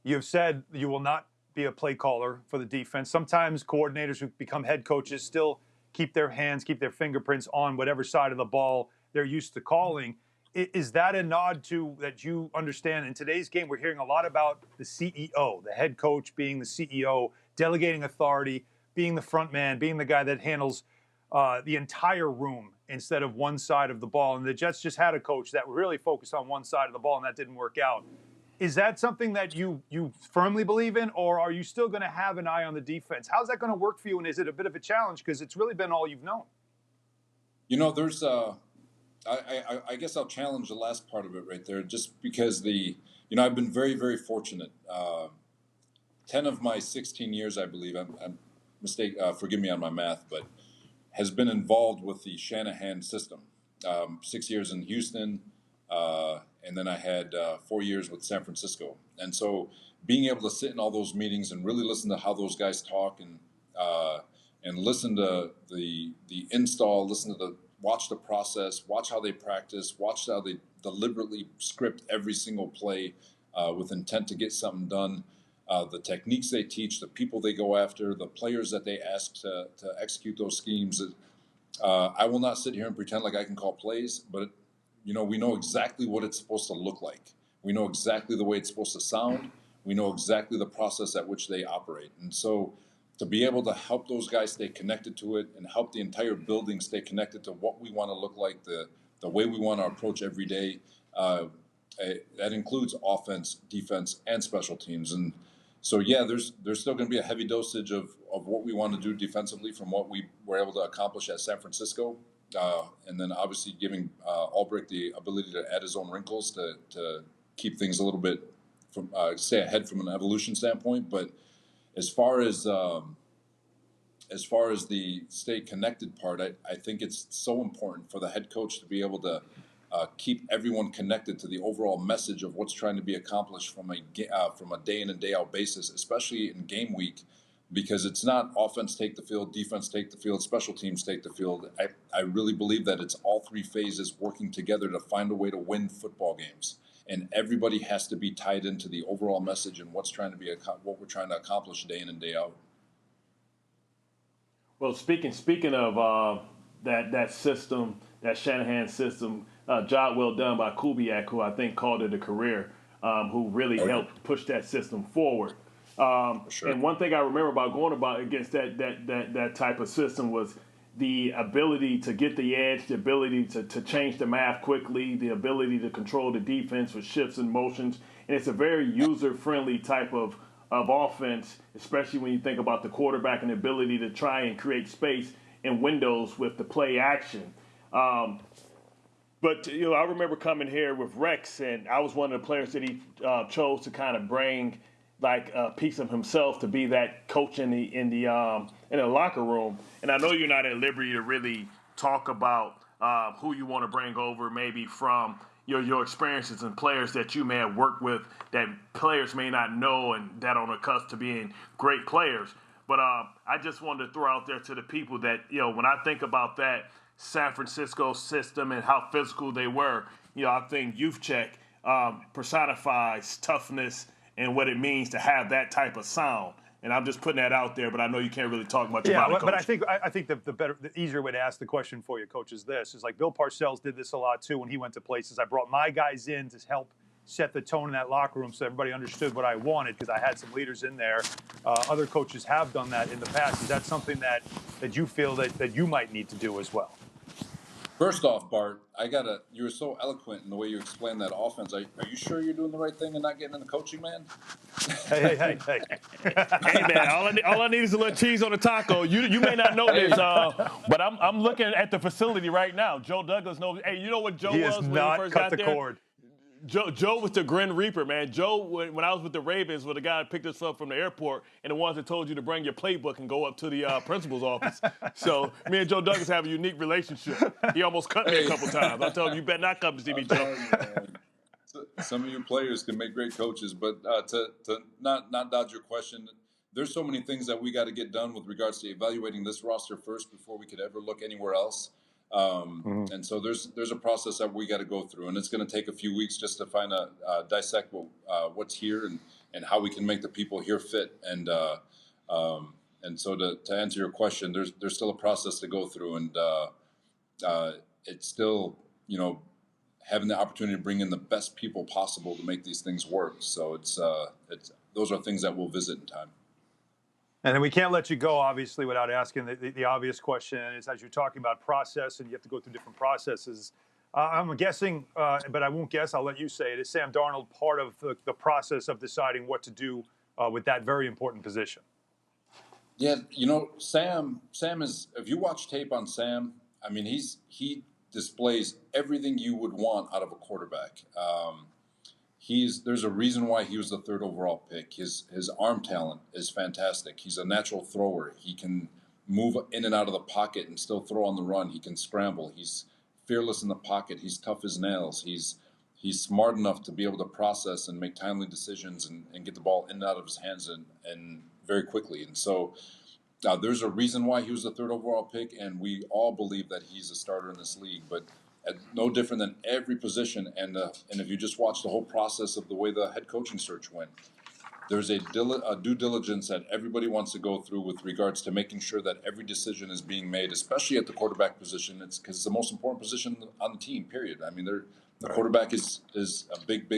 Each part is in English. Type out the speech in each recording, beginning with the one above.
You have said you will not be a play caller for the defense. Sometimes coordinators who become head coaches still keep their hands, keep their fingerprints on whatever side of the ball they're used to calling. Is that a nod to that you understand in today's game? We're hearing a lot about the CEO, the head coach being the CEO, delegating authority, being the front man, being the guy that handles the entire room instead of one side of the ball. And the Jets just had a coach that really focused on one side of the ball, and that didn't work out. Is that something that you firmly believe in, or are you still going to have an eye on the defense? How's that going to work for you, and is it a bit of a challenge because it's really been all you've known? There's I guess I'll challenge the last part of it right there, just because I've been very, very fortunate. 10 of my 16 years, I believe, forgive me on my math, but has been involved with the Shanahan system. 6 years in Houston, and then I had 4 years with San Francisco. And so being able to sit in all those meetings and really listen to how those guys talk and listen to the install, watch the process, watch how they practice, watch how they deliberately script every single play with intent to get something done, the techniques they teach, the people they go after, the players that they ask to execute those schemes. I will not sit here and pretend like I can call plays, but we know exactly what it's supposed to look like. We know exactly the way it's supposed to sound. We know exactly the process at which they operate. And so to be able to help those guys stay connected to it and help the entire building stay connected to what we want to look like, the way we want to approach every day, that includes offense, defense, and special teams. And so, yeah, there's still going to be a heavy dosage of what we want to do defensively from what we were able to accomplish at San Francisco. And then obviously giving Albrecht the ability to add his own wrinkles to keep things a little bit stay ahead from an evolution standpoint. But as far as the stay connected part, I think it's so important for the head coach to be able to keep everyone connected to the overall message of what's trying to be accomplished from a day in and day out basis, especially in game week. Because it's not offense take the field, defense take the field, special teams take the field. I really believe that it's all three phases working together to find a way to win football games. And everybody has to be tied into the overall message and what we're trying to accomplish day in and day out. Well, speaking of that system, that Shanahan system, job well done by Kubiak, who I think called it a career, who really helped push that system forward. Sure. And one thing I remember about going against that type of system was the ability to get the edge, the ability to change the math quickly, the ability to control the defense with shifts and motions. And it's a very user-friendly type of offense, especially when you think about the quarterback and the ability to try and create space and windows with the play action. But I remember coming here with Rex, and I was one of the players that he chose to kind of bring like a piece of himself to be that coach in the locker room. And I know you're not at liberty to really talk about who you want to bring over, maybe from your experiences and players that you may have worked with that players may not know and that are on the cusp to being great players. But I just wanted to throw out there to the people that, when I think about that San Francisco system and how physical they were, I think Youth Check personifies toughness and what it means to have that type of sound. And I'm just putting that out there, but I know you can't really talk much about it, Coach. But I think the easier way to ask the question for you, Coach, is this. Is like Bill Parcells did this a lot, too, when he went to places. I brought my guys in to help set the tone in that locker room so everybody understood what I wanted because I had some leaders in there. Other coaches have done that in the past. Is that something that you feel that you might need to do as well? First off, Bart, you were so eloquent in the way you explained that offense. Are you sure you're doing the right thing and not getting in the coaching, man? Hey. Hey, man, all I need is a little cheese on the taco. You may not know this, but I'm looking at the facility right now. Joe Douglas knows. Hey, you know what Joe was when he first got there? He has not cut the cord. Joe was the Grin Reaper, man. Joe, when I was with the Ravens, was the guy that picked us up from the airport and the ones that told you to bring your playbook and go up to the principal's office. So me and Joe Douglas have a unique relationship. He almost cut me a couple times. I told him, you better not come to see me, Joe. Some of you players can make great coaches, but to not dodge your question, there's so many things that we got to get done with regards to evaluating this roster first before we could ever look anywhere else. And so there's a process that we got to go through, and it's going to take a few weeks just to dissect what's here and how we can make the people here fit. And so to answer your question, there's still a process to go through, and it's still, having the opportunity to bring in the best people possible to make these things work. So it's those are things that we'll visit in time. And then we can't let you go, obviously, without asking the obvious question. Is as you're talking about process, and you have to go through different processes. I'm guessing, but I won't guess. I'll let you say it. Is Sam Darnold part of the process of deciding what to do with that very important position? Yeah, Sam is. If you watch tape on Sam, I mean, he displays everything you would want out of a quarterback. There's a reason why he was the 3rd overall pick. His arm talent is fantastic. He's a natural thrower. He can move in and out of the pocket and still throw on the run. He can scramble. He's fearless in the pocket. He's tough as nails. He's smart enough to be able to process and make timely decisions and get the ball in and out of his hands and very quickly. And so there's a reason why he was the 3rd overall pick, and we all believe that he's a starter in this league. But no different than every position. And if you just watch the whole process of the way the head coaching search went, there's a due diligence that everybody wants to go through with regards to making sure that every decision is being made, especially at the quarterback position. It's because it's the most important position on the team, period. I mean, the quarterback is a big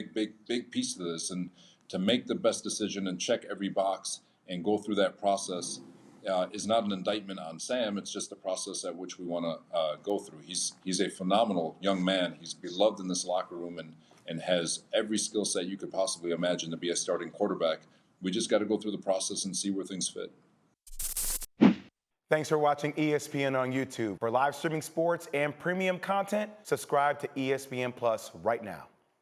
piece of this. And to make the best decision and check every box and go through that process is not an indictment on Sam. It's just a process at which we want to go through. He's a phenomenal young man. He's beloved in this locker room and has every skill set you could possibly imagine to be a starting quarterback. We just got to go through the process and see where things fit. Thanks for watching ESPN on YouTube. For live streaming sports and premium content, subscribe to ESPN Plus right now.